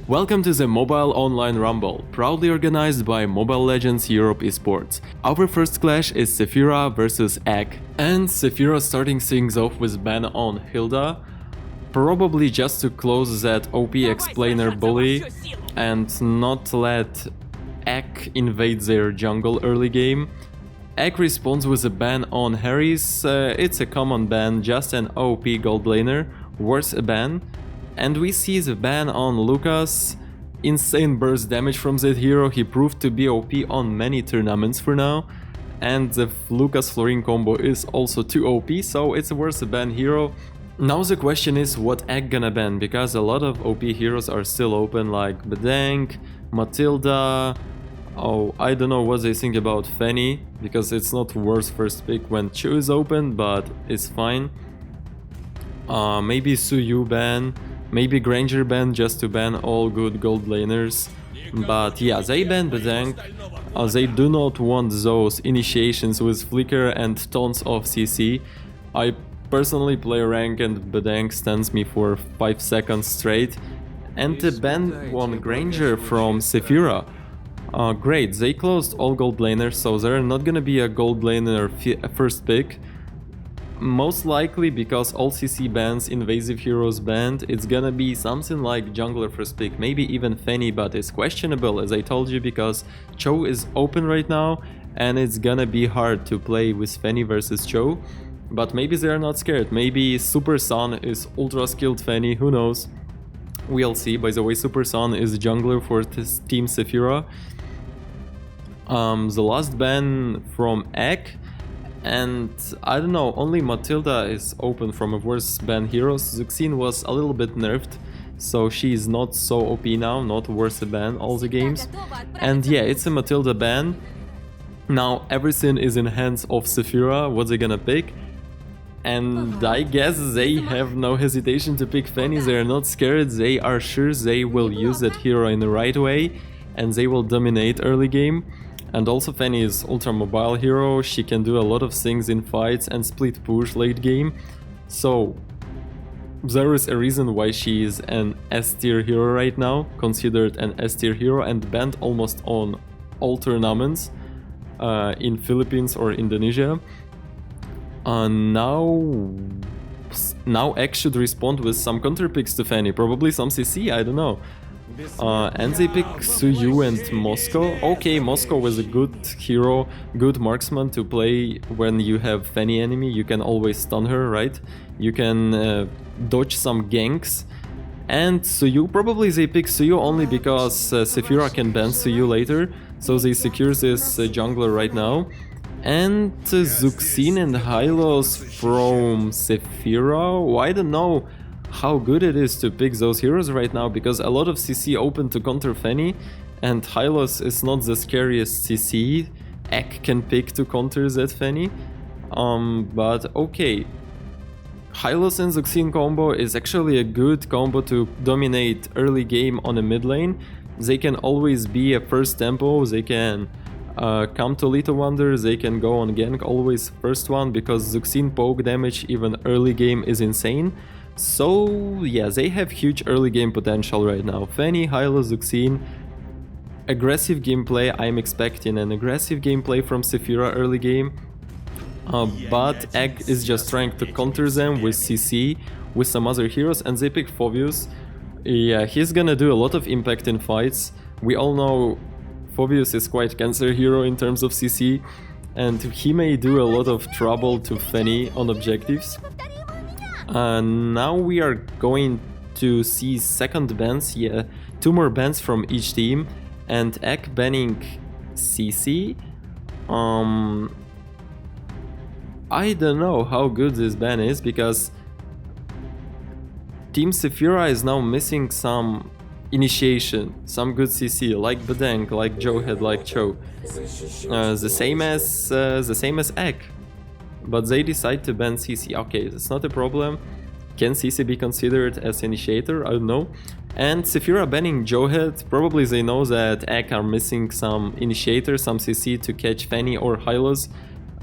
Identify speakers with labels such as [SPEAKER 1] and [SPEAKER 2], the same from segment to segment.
[SPEAKER 1] Welcome to the Mobile Online Rumble, proudly organized by ML.Europe Esports. Our first clash is Sefirah versus AKKE, and Sefirah starting things off with ban on Hilda, probably just to close that OP explainer bully and not let AKKE invade their jungle early game. AKKE responds with a ban on Harris. It's a common ban, just an OP gold laner, worth a ban. And we see the ban on Lucas. Insane burst damage from that hero. He proved to be OP on many tournaments for now. And the Lucas Florin combo is also too OP, so it's worth a ban hero. Now the question is what AKKE gonna ban, because a lot of OP heroes are still open, like Bedank, Matilda. Oh, I don't know what they think about Fanny, because it's not worth first pick when Chu is open, but it's fine. Maybe Suyu ban. Maybe Granger ban, just to ban all good gold laners. But yeah, they ban Bedank. They do not want those initiations with flicker and tons of CC. I personally play rank and Bedank stands me for 5 seconds straight. And the ban one Granger from Sefirah. Great, they closed all gold laners, so they're not gonna be a gold laner first pick. Most likely, because all CC bans, invasive heroes banned, it's gonna be something like jungler first pick, maybe even Fanny, but it's questionable, as I told you, because Cho is open right now and it's gonna be hard to play with Fanny versus Cho. But maybe they're not scared, maybe Super Sun is ultra skilled Fanny, who knows. We'll see. By the way, Super Sun is jungler for this team Sefirah. The last ban from AKKE. And I don't know, only Matilda is open from a worse ban heroes. Zuxin was a little bit nerfed, so she is not so OP now, not worth a ban all the games. And yeah, it's a Matilda ban. Now everything is in hands of Sefirah, what they're gonna pick. And I guess they have no hesitation to pick Fanny, they are not scared, they are sure they will use that hero in the right way and they will dominate early game. And also Fanny is ultra mobile hero, she can do a lot of things in fights and split push late game. So there is a reason why she is an S tier hero right now, considered an S tier hero and banned almost on all tournaments in Philippines or Indonesia. Now AKKE should respond with some counter picks to Fanny, probably some CC, I don't know. And they pick Suyu and Moscow. Okay, Moscow is a good hero, good marksman to play when you have Fanny enemy. You can always stun her, right? You can dodge some ganks. And Suyu, probably they pick Suyu only because Sefirah can ban Suyu later. So they secure this jungler right now. And Zuxin and Hylos from Sefirah. I don't know how good it is to pick those heroes right now, because a lot of CC open to counter Fanny, and Hylos is not the scariest CC AKKE can pick to counter that Fanny. But okay, Hylos and Zuxin combo is actually a good combo to dominate early game on a mid lane. They can always be a first tempo, they can come to Little Wonder, they can go on gank, always first one, because Zuxin poke damage even early game is insane. So yeah, they have huge early game potential right now. Fanny, Hylos, Zuxin. Aggressive gameplay, I'm expecting an aggressive gameplay from Sefirah early game. But AKKE is just trying to counter them with CC, with some other heroes, and they pick Phoveus. Yeah, he's gonna do a lot of impact in fights. We all know Phoveus is quite cancer hero in terms of CC, and he may do a lot of trouble to Fanny on objectives. Now we are going to see second bans, yeah, 2 more bans from each team, and AKKE banning CC. I don't know how good this ban is, because Team Sefirah is now missing some initiation, some good CC, like Bedank, like Joehead, like Cho, the same as AKKE. But they decide to ban CC. Okay, that's not a problem. Can CC be considered as initiator? I don't know. And Sefirah banning Joehead, probably they know that AKKE are missing some initiator, some CC to catch Fanny or Hylos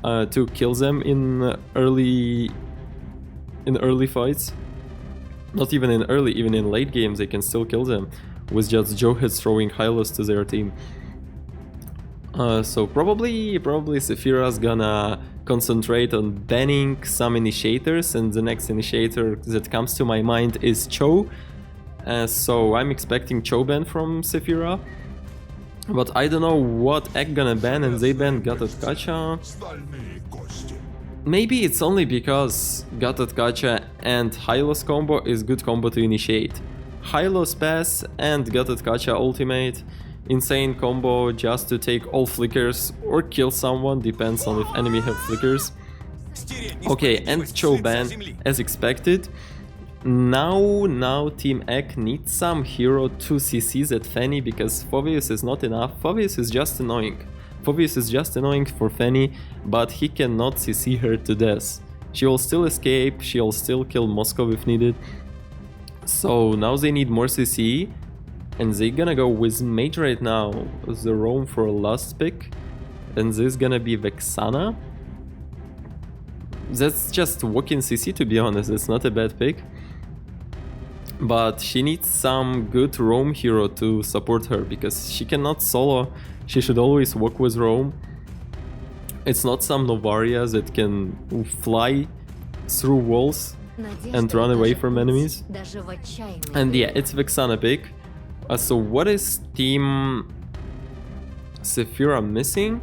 [SPEAKER 1] to kill them in early fights. Not even in early, even in late games they can still kill them. with just Joehead throwing Hylos to their team. So probably Sefirah's gonna concentrate on banning some initiators, and the next initiator that comes to my mind is Cho. So I'm expecting Cho ban from Sefirah. But I don't know what AKKE gonna ban, and they ban AKKE. Maybe it's only because AKKE and Hylos combo is good combo to initiate. Hylos pass and AKKE ultimate, insane combo just to take all flickers or kill someone, depends on if enemy have flickers. Okay, and Cho ban as expected. Now Team AKKE needs some hero to CC that Fanny, because Phoveus is not enough. Phoveus is just annoying. Phoveus is just annoying for Fanny, but he cannot CC her to death. She will still escape, she'll still kill Moscow if needed. So now they need more CC, and they're gonna go with Mage right now, the roam for last pick, and this is gonna be Vexana. That's just walk-in CC, to be honest, it's not a bad pick. But she needs some good roam hero to support her, because she cannot solo, she should always walk with roam. It's not some Novaria that can fly through walls and run away from enemies. And yeah, it's Vexana pick. So what is Team Sefirah missing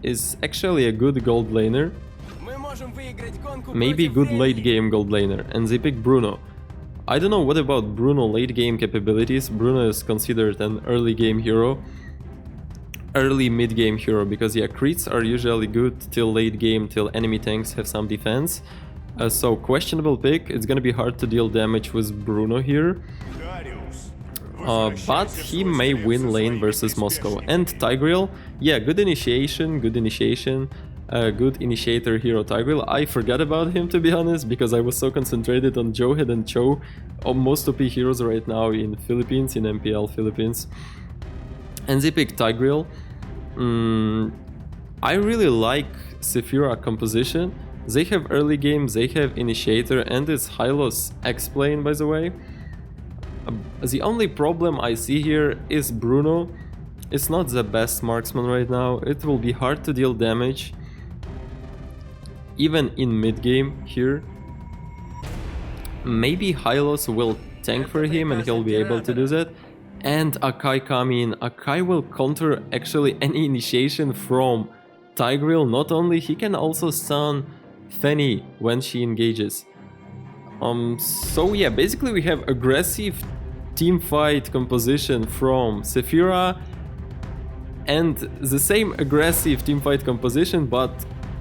[SPEAKER 1] is actually a good gold laner. Maybe good late game gold laner, and they pick Bruno. I don't know what about Bruno late game capabilities. Bruno is considered an early game hero. Early mid game hero, because yeah, crits are usually good till late game, till enemy tanks have some defense. So questionable pick, it's gonna be hard to deal damage with Bruno here. But he may win lane versus Moscow. And Tigreal, yeah, good initiation, good initiator hero Tigreal. I forgot about him, to be honest, because I was so concentrated on Joehead and Cho, most OP heroes right now in Philippines, in MPL Philippines. And they picked Tigreal. I really like Sefirah composition. They have early game, they have initiator, and it's Hylos X-Plane, by the way. The only problem I see here is Bruno. It's not the best marksman right now. It will be hard to deal damage, even in mid game here. Maybe Hylos will tank for him and he'll be able to do that. And AKKE coming. AKKE will counter actually any initiation from Tigreal. Not only, he can also stun Fanny when she engages. So yeah, basically we have aggressive team fight composition from Sefirah, and the same aggressive team fight composition but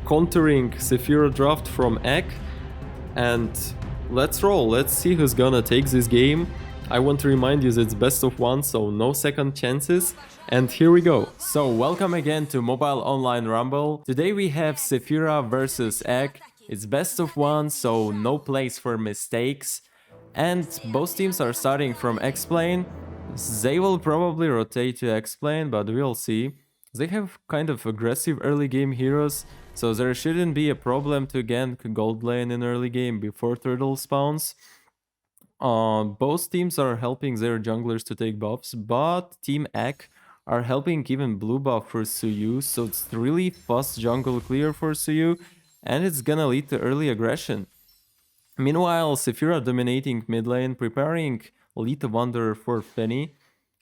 [SPEAKER 1] countering Sefirah draft from AKKE. And let's roll, let's see who's gonna take this game. I want to remind you that it's best of one, so no second chances. And here we go. So welcome again to Mobile Online Rumble. Today we have Sefirah versus AKKE. It's best of one, so no place for mistakes. And both teams are starting from X-Plane. They will probably rotate to X-Plane, but we'll see. They have kind of aggressive early game heroes, so there shouldn't be a problem to gank gold lane in early game before turtle spawns. Both teams are helping their junglers to take buffs, but Team AKKE are helping even blue buff for Suyu, so it's really fast jungle clear for Suyu, and it's gonna lead to early aggression. Meanwhile, Sefirah dominating mid lane, preparing Lead Wanderer for Fanny.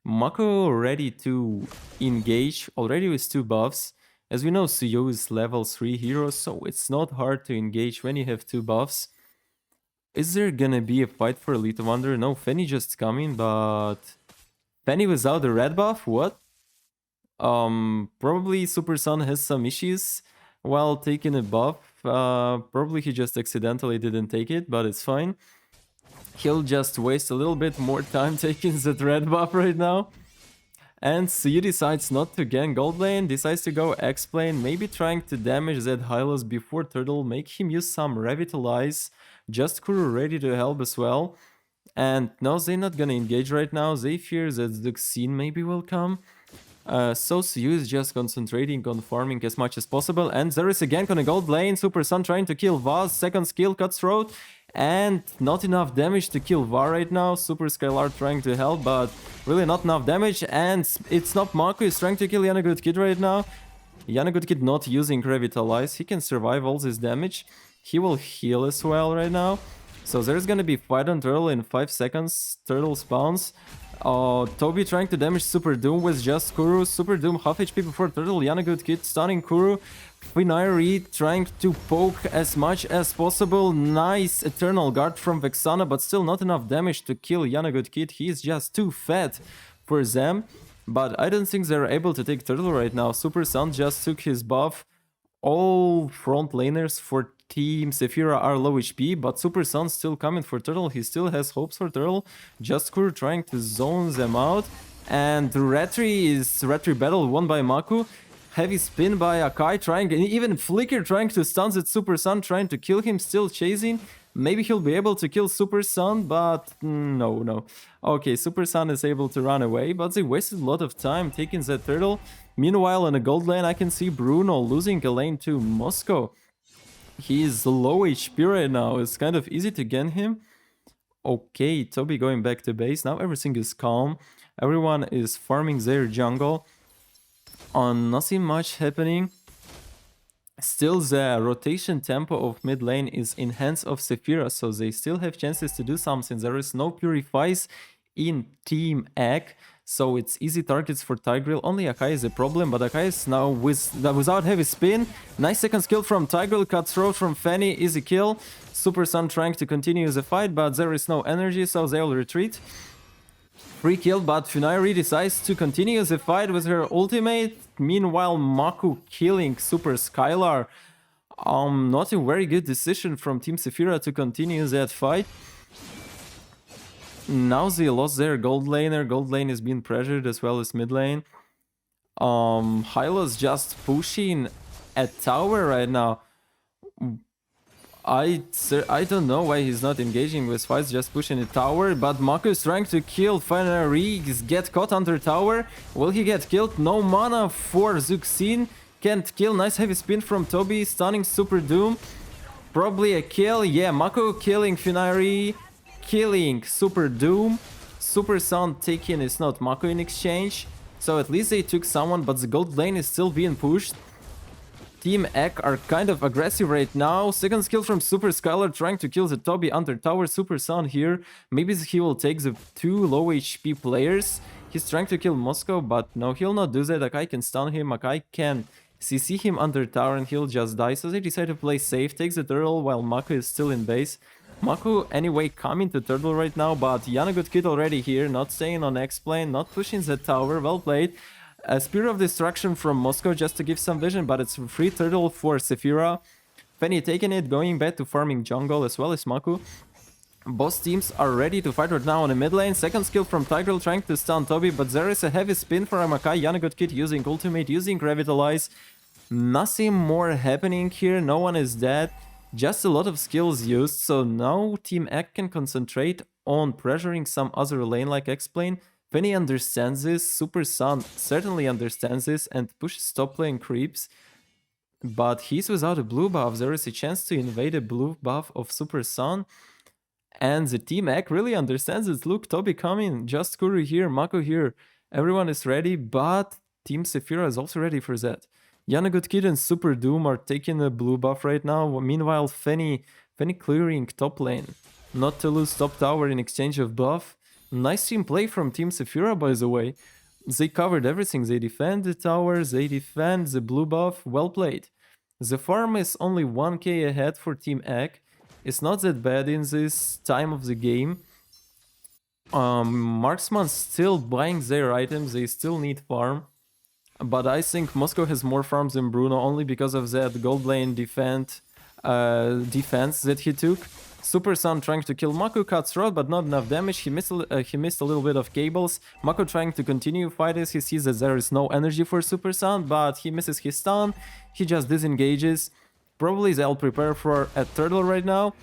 [SPEAKER 1] Mako ready to engage, already with 2 buffs. As we know, Suyu is level 3 hero, so it's not hard to engage when you have 2 buffs. Is there gonna be a fight for Lead Wanderer? No, Fanny just coming, but Fanny without the red buff? What? Probably Super Sun has some issues while taking a buff. Probably he just accidentally didn't take it, but it's fine. He'll just waste a little bit more time taking that red buff right now. And Suyu decides not to gank gold lane, decides to go X-Plane, maybe trying to damage that Hylos before turtle, make him use some Revitalize. Just Kuru ready to help as well. And no, they're not gonna engage right now, they fear that the scene maybe will come. So Suyu is just concentrating on farming as much as possible, and there is a gank on a gold lane. Super Sun trying to kill Vaz, second skill, Cutthroat, and not enough damage to kill VAR right now. Super Skylar trying to help, but really not enough damage, and it's not Mako is trying to kill Yana Good Kid right now. Yana Good Kid not using Revitalize, he can survive all this damage. He will heal as well right now. So there's gonna be fight on Turtle in 5 seconds. Turtle spawns. Toby trying to damage Super Doom with just Kuru. Super Doom half HP before Turtle. Yana Good Kid stunning Kuru. Finairi trying to poke as much as possible. Nice Eternal Guard from Vexana, but still not enough damage to kill Yana Good Kid. He's just too fat for them. But I don't think they're able to take Turtle right now. Super Sun just took his buff. All front laners for Team Sefirah are low HP, but Super Sun still coming for Turtle. He still has hopes for Turtle. Just Kur trying to zone them out. And Retri battle won by Maku. Heavy spin by AKKE trying, and even Flicker trying to stun that Super Sun, trying to kill him, still chasing. Maybe he'll be able to kill Super Sun, but no. Okay, Super Sun is able to run away, but they wasted a lot of time taking that Turtle. Meanwhile, in a gold lane, I can see Bruno losing a lane to Moscow. He's low HP right now. It's kind of easy to get him. Okay, Toby going back to base. Now everything is calm. Everyone is farming their jungle. Nothing much happening. Still, the rotation tempo of mid lane is in hands of Sefirah, so they still have chances to do something. There is no purifies in Team AKKE, so it's easy targets for Tigreal. Only AKKE is a problem, but AKKE is now without heavy spin. Nice second skill from Tigreal, cut throat from Fanny, easy kill. Super Sun trying to continue the fight, but there is no energy, so they'll retreat. Free kill, but Finairi decides to continue the fight with her ultimate. Meanwhile, Maku killing Super Skylar. Not a very good decision from Team Sefirah to continue that fight. Now they lost their gold laner. Gold lane is being pressured as well as mid lane. Hylo's just pushing a tower right now. I don't know why he's not engaging with fights, just pushing a tower, but Mako is trying to kill Finairi, get caught under tower. Will he get killed? No mana for Zuxin, can't kill. Nice heavy spin from Toby, stunning Super Doom. Probably a kill, yeah, Mako killing Finairi, killing Super Doom. Super Sound taken is not Mako in exchange, so at least they took someone, but the gold lane is still being pushed. Team AKKE are kind of aggressive right now. Second skill from Super Skylar trying to kill the Toby under tower. Super Sun here. Maybe he will take the 2 low HP players. He's trying to kill Moscow, but no, he'll not do that. AKKE can stun him. AKKE can CC him under tower and he'll just die. So they decide to play safe. Takes the turtle while Mako is still in base. Mako anyway coming to turtle right now, but Yana Good Kid already here. Not staying on X-Plane, not pushing the tower. Well played. A Spear of Destruction from Moscow just to give some vision, but it's free turtle for Sefirah. Fanny taking it, going back to farming jungle as well as Maku. Both teams are ready to fight right now on the mid lane. Second skill from Tigreal trying to stun Toby, but there is a heavy spin for AKKE. Yana Good Kid using ultimate, using Revitalize. Nothing more happening here, no one is dead. Just a lot of skills used, so now Team AKKE can concentrate on pressuring some other lane like X-Plane. Penny understands this, Super Sun certainly understands this and pushes top lane creeps. But he's without a blue buff, there is a chance to invade a blue buff of Super Sun. And the Team AKKE really understands it. Look, Toby coming, just Kuru here, Mako here. Everyone is ready, but Team Sefirah is also ready for that. Yana Good Kid and Super Doom are taking a blue buff right now. Meanwhile, Fanny clearing top lane. Not to lose top tower in exchange of buff. Nice team play from Team Sefirah, by the way. They covered everything. They defend the towers, they defend the blue buff. Well played. The farm is only 1k ahead for Team AKKE. It's not that bad in this time of the game. Marksman still buying their items. They still need farm. But I think Moscow has more farms than Bruno only because of that gold lane defense that he took. Super Sun trying to kill Mako, cuts throat, but not enough damage. He missed a little bit of cables. Mako trying to continue fighting. He sees that there is no energy for Super Sun, but he misses his stun. He just disengages. Probably they'll prepare for a turtle right now.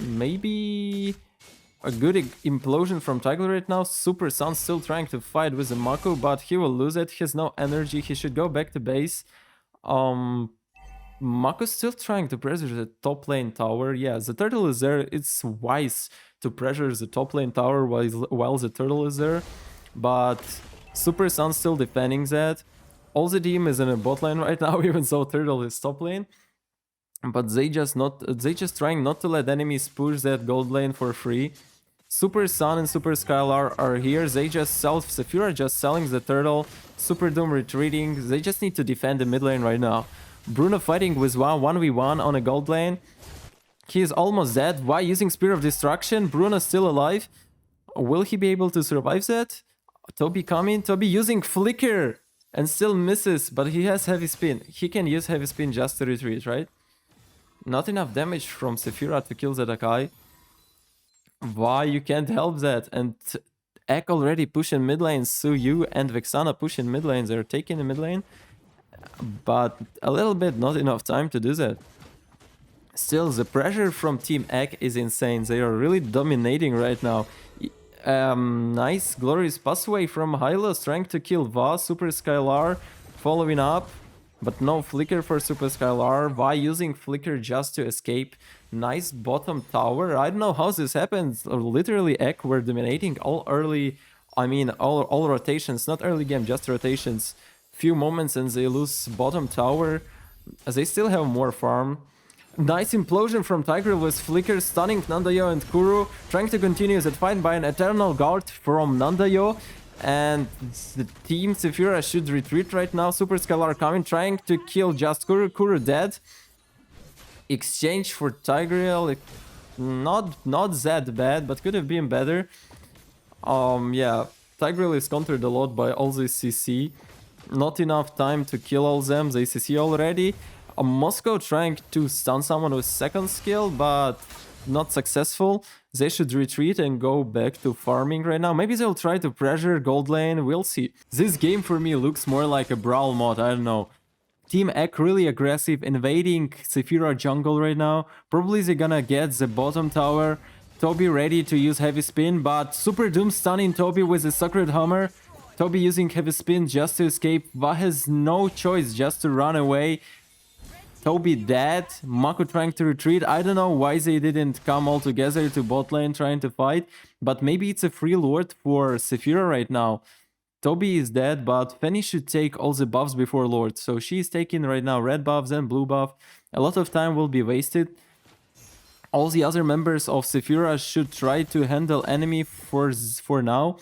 [SPEAKER 1] Maybe a good implosion from Tigreal right now. Super Sun still trying to fight with the Mako, but he will lose it. He has no energy. He should go back to base. Mako's still trying to pressure the top lane tower. Yeah, the turtle is there. It's wise to pressure the top lane tower while the turtle is there. But Super Sun's still defending that. All the team is in a bot lane right now, even though turtle is top lane. But they just trying not to let enemies push that gold lane for free. Super Sun and Super Skylar are here. They just sell Sefirah, just selling the turtle. Super Doom retreating. They just need to defend the mid lane right now. Bruno fighting with 1v1 on a gold lane. He is almost dead. Why using Spear of Destruction? Bruno still alive. Will he be able to survive that? Toby coming. Toby using Flicker and still misses, but he has Heavy Spin. He can use Heavy Spin just to retreat, right? Not enough damage from Sefirah to kill that AKKE. Why you can't help that? And AKKE already pushing mid lane. Suyu and Vexana pushing mid lanes. They're taking the mid lane. But a little bit, not enough time to do that. Still, the pressure from Team AKKE is insane. They are really dominating right now. Nice, glorious passway from Hylos, trying to kill Va. Super Skylar following up. But no Flicker for Super Skylar. Va using Flicker just to escape. Nice bottom tower. I don't know how this happens. Literally, AKKE were dominating all early... I mean, all rotations. Not early game, just rotations. Few moments and they lose bottom tower. They still have more farm. Nice implosion from Tigreal with Flicker stunning Nandayo and Kuro. Trying to continue that fight by an Eternal Guard from Nandayo. And the team Sefirah should retreat right now. Super Scalar coming, trying to kill just Kuro. Kuro dead. Exchange for Tigreal. Not that bad, but could have been better. Yeah, Tigreal is countered a lot by all this CC. Not enough time to kill all them. They CC already. Moscow trying to stun someone with second skill, but not successful. They should retreat and go back to farming right now. Maybe they'll try to pressure gold lane. We'll see. This game for me looks more like a brawl mod. I don't know. Team AKKE really aggressive, invading Sefirah jungle right now. Probably they're gonna get the bottom tower. Toby ready to use heavy spin, but Super Doom stunning Toby with a Sacred Hammer. Toby using heavy spin just to escape. Va has no choice just to run away. Toby dead. Mako trying to retreat. I don't know why they didn't come all together to bot lane trying to fight. But maybe it's a free lord for Sefirah right now. Toby is dead, but Fanny should take all the buffs before lord. So she's taking right now red buffs and blue buff. A lot of time will be wasted. All the other members of Sefirah should try to handle enemy for now.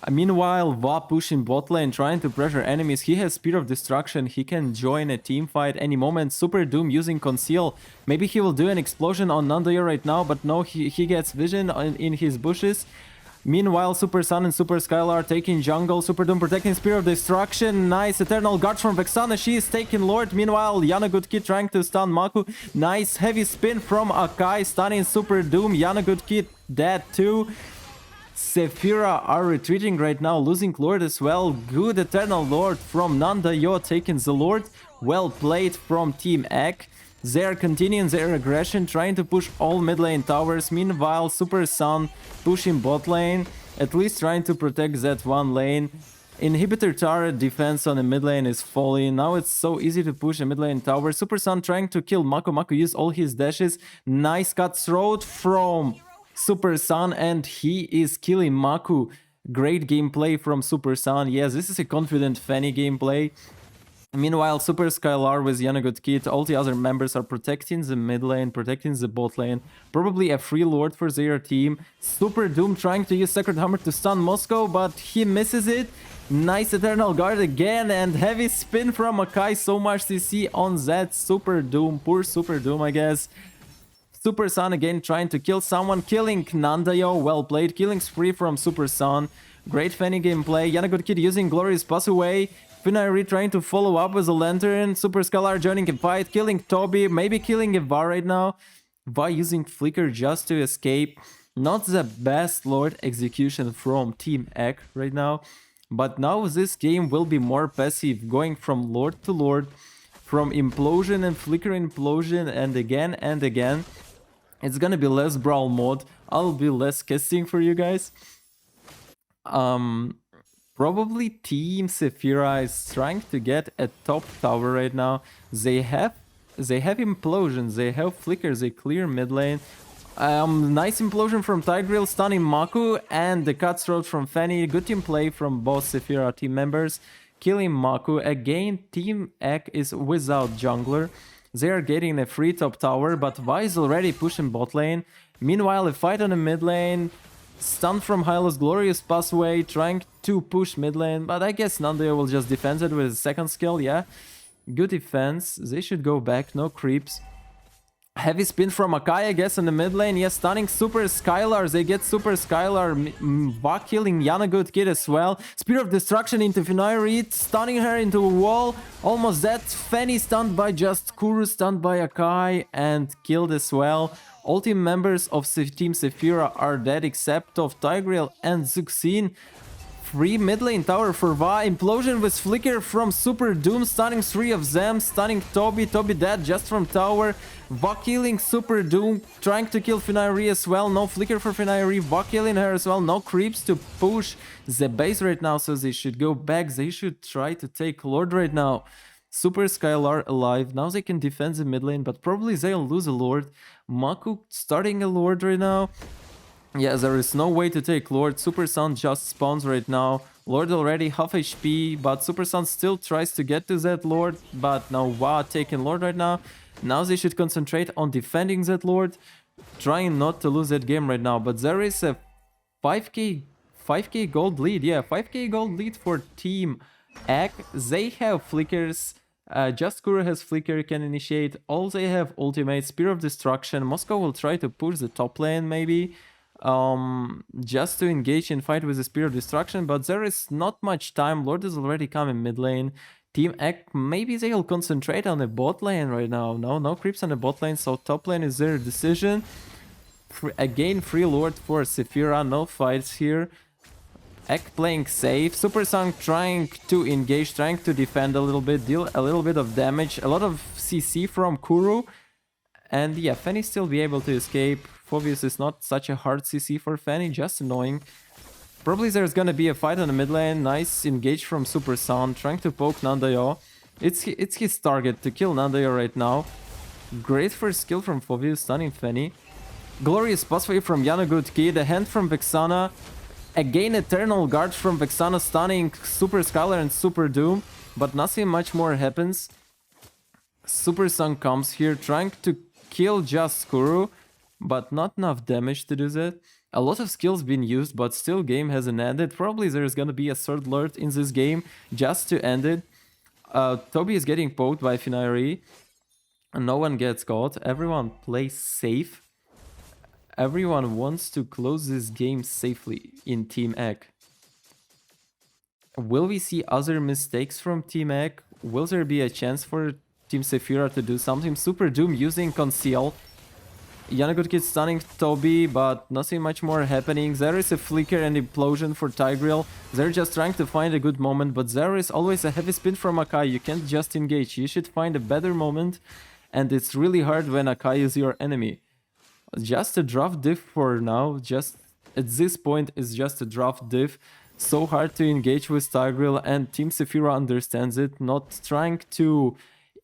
[SPEAKER 1] Meanwhile, Va pushing bot lane, trying to pressure enemies. He has Spear of Destruction. He can join a team fight any moment. Super Doom using Conceal. Maybe he will do an explosion on Nandayo right now, but no, he gets vision in his bushes. Meanwhile, Super Sun and Super Skylar taking jungle. Super Doom protecting Spear of Destruction. Nice Eternal Guard from Vexana. She is taking Lord. Meanwhile, Yana Good Kid trying to stun Maku. Nice heavy spin from AKKE, stunning Super Doom. Yana Good Kid dead too. Sefirah are retreating right now, losing Lord as well. Good Eternal Lord from Nandayo taking the Lord. Well played from Team AKKE. They are continuing their aggression, trying to push all mid lane towers. Meanwhile, Super Sun pushing bot lane, at least trying to protect that one lane. Inhibitor turret defense on the mid lane is falling. Now it's so easy to push a mid lane tower. Super Sun trying to kill Mako. Mako used all his dashes. Nice cutthroat from Super Sun, and he is killing Maku. Great gameplay from Super Sun. Yes, this is a confident Fanny gameplay. Meanwhile, Super Skylar with Yana Good Kid, all the other members are protecting the mid lane, protecting the bot lane. Probably a free lord for their team. Super Doom trying to use Sacred Hammer to stun Moscow, but he misses it. Nice Eternal Guard again, and heavy spin from AKKE. So much CC on that Super Doom. Poor Super Doom, I guess. Super Sun again trying to kill someone, killing Nandayo. Well played, killing spree from Super Sun. Great Fanny gameplay. Yana Good Kid using Glorious Pass away. Finari trying to follow up with a lantern. Super Scalar joining a fight, killing Toby, maybe killing a Va right now. Va using Flicker just to escape. Not the best Lord execution from Team AKKE right now. But now this game will be more passive, going from Lord to Lord, from implosion and Flicker implosion, and again and again. It's gonna be less brawl mode. I'll be less casting for you guys. Probably Team Sefirah is trying to get a top tower right now. They have They have implosions, they have flickers, they clear mid lane. Nice implosion from Tigreal, stunning Maku, and the cutthroat from Fanny. Good team play from both Sefirah team members, killing Maku. Again, Team AKKE is without jungler. They are getting a free top tower, but Vi is already pushing bot lane. Meanwhile, a fight on the mid lane. Stun from Hylos, glorious pathway, trying to push mid lane, but I guess Nandayo will just defend it with his second skill, yeah. Good defense, they should go back, no creeps. Heavy spin from AKKE, I guess, in the mid lane. Yes, stunning Super Skylar. They get Super Skylar. Va killing Yana Good Kid as well. Spear of Destruction into Fenrir, stunning her into a wall. Almost dead. Fanny stunned by just Kuru, stunned by AKKE, and killed as well. All team members of Team Sefirah are dead except of Tigreal and Zuxin. Free mid lane tower for Va. Implosion with flicker from Super Doom, stunning 3 of them, stunning Toby. Toby dead just from tower. Va killing Super Doom, trying to kill Fenrir as well. No flicker for Fenrir. Va killing her as well. No creeps to push the base right now, so they should go back. They should try to take Lord right now. Super Skylar alive. Now they can defend the mid lane, but probably they'll lose a Lord. Maku starting a Lord right now. Yeah, there is no way to take Lord. Super Sun just spawns right now. Lord already half HP, but Super Sun still tries to get to that Lord. But now Va taking Lord right now. Now they should concentrate on defending that Lord, trying not to lose that game right now. But there is a 5k gold lead. Yeah, 5k gold lead for Team AKKE. They have flickers. Just Kuro has flicker, can initiate. All they have ultimate, Spear of Destruction. Moscow will try to push the top lane maybe. Just to engage in fight with the Spear of Destruction, but there is not much time. Lord is already coming mid lane. Team AKKE, maybe they'll concentrate on the bot lane right now. No creeps on the bot lane, so top lane is their decision. Again, free Lord for Sefirah, no fights here. AKKE playing safe. Super Song trying to engage, trying to defend a little bit, deal a little bit of damage. A lot of CC from Kuru. And yeah, Fanny still be able to escape. Phobius is not such a hard CC for Fanny, just annoying. Probably there's gonna be a fight on the mid lane. Nice engage from Super Sound, trying to poke Nandayo. It's his target to kill Nandayo right now. Great first skill from Phobius, stunning Fanny. Glorious pathway from Yana Good Kid, a hand from Vexana. Again, Eternal Guard from Vexana, stunning Super Skylar and Super Doom. But nothing much more happens. Super Sun comes here, trying to kill just Kuru, but not enough damage to do that. A lot of skills been used, but still game hasn't ended. Probably there's gonna be a third Lord in this game just to end it. Toby is getting poked by Fenrir. No one gets caught. Everyone plays safe. Everyone wants to close this game safely in Team AKKE. Will we see other mistakes from Team AKKE? Will there be a chance for Team Sefirah to do something? Super Doom using Conceal. Yana Good Kid stunning Toby, but nothing much more happening. There is a flicker and implosion for Tigreal. They're just trying to find a good moment, but there is always a heavy spin from AKKE. You can't just engage. You should find a better moment, and it's really hard when AKKE is your enemy. Just a draft diff for now. Just at this point, it's just a draft diff. So hard to engage with Tigreal, and Team Sefirah understands it. Not trying to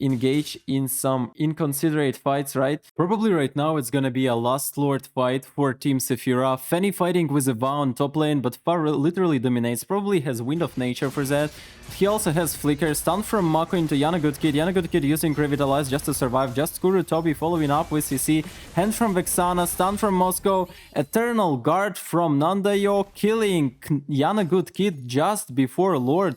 [SPEAKER 1] engage in some inconsiderate fights, right? Probably right now it's gonna be a last Lord fight for Team Sefirah. Fanny fighting with a Va on top lane, but Far literally dominates. Probably has Wind of Nature for that. He also has Flicker. Stun from Mako into Yana Good Kid. Yana Good Kid using Revitalize just to survive. Just Kuru Toby following up with CC. Hand from Vexana. Stun from Moscow. Eternal Guard from Nandayo. Killing Yana Good Kid just before Lord.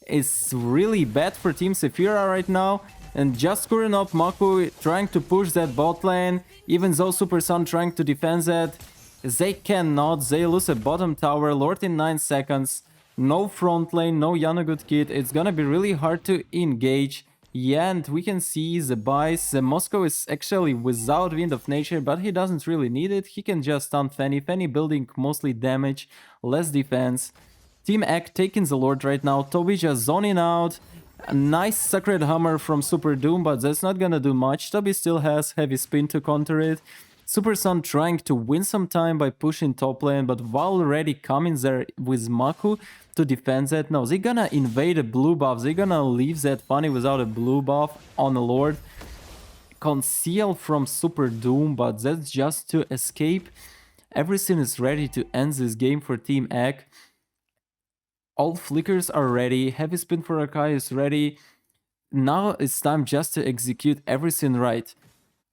[SPEAKER 1] It's really bad for Team Sefirah right now. And just Kurin up Maku trying to push that bot lane, even though Super Sun trying to defend that. They cannot, they lose a bottom tower, Lord in 9 seconds. No front lane, no Yana Good Kid. It's gonna be really hard to engage. Yeah, and we can see the buys. Moscow is actually without Wind of Nature, but he doesn't really need it. He can just stun Fanny. Fanny building mostly damage, less defense. Team AKKE taking the Lord right now. Toby just zoning out. A nice Sacred Hammer from Super Doom, but that's not gonna do much. Toby still has Heavy Spin to counter it. Super Sun trying to win some time by pushing top lane, but Val already coming there with Maku to defend that. No, they're gonna invade a blue buff. They're gonna leave that Fanny without a blue buff on the Lord.
[SPEAKER 2] conceal from Super Doom, but that's just to escape. Everything is ready to end this game for Team AKKE. All flickers are ready. Heavy spin for AKKE is ready. Now it's time just to execute everything right.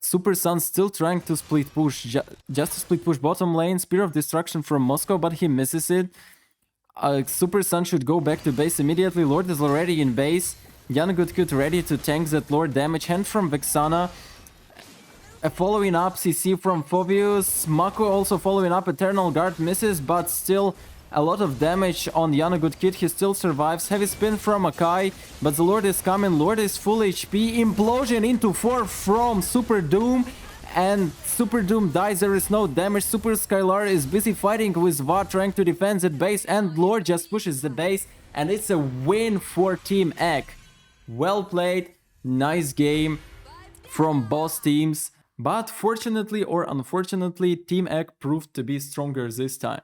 [SPEAKER 2] Super Sun still trying to split push, just to split push bottom lane. Spear of Destruction from Moscow, but he misses it. Super Sun should go back to base immediately. Lord is already in base. Yanagudkut ready to tank that Lord damage. Hand from Vexana. Following up CC from Phobius. Mako also following up. Eternal Guard misses, but still a lot of damage on Yanagudkut. He still survives. Heavy spin from AKKE, but the Lord is coming. Lord is full HP. Implosion into 4 from Super Doom. And Super Doom dies, there is no damage. Super Skylar is busy fighting with Va, trying to defend the base, and Lord just pushes the base, and it's a win for Team AKKE. Well played, nice game from both teams, but fortunately or unfortunately, Team AKKE proved to be stronger this time.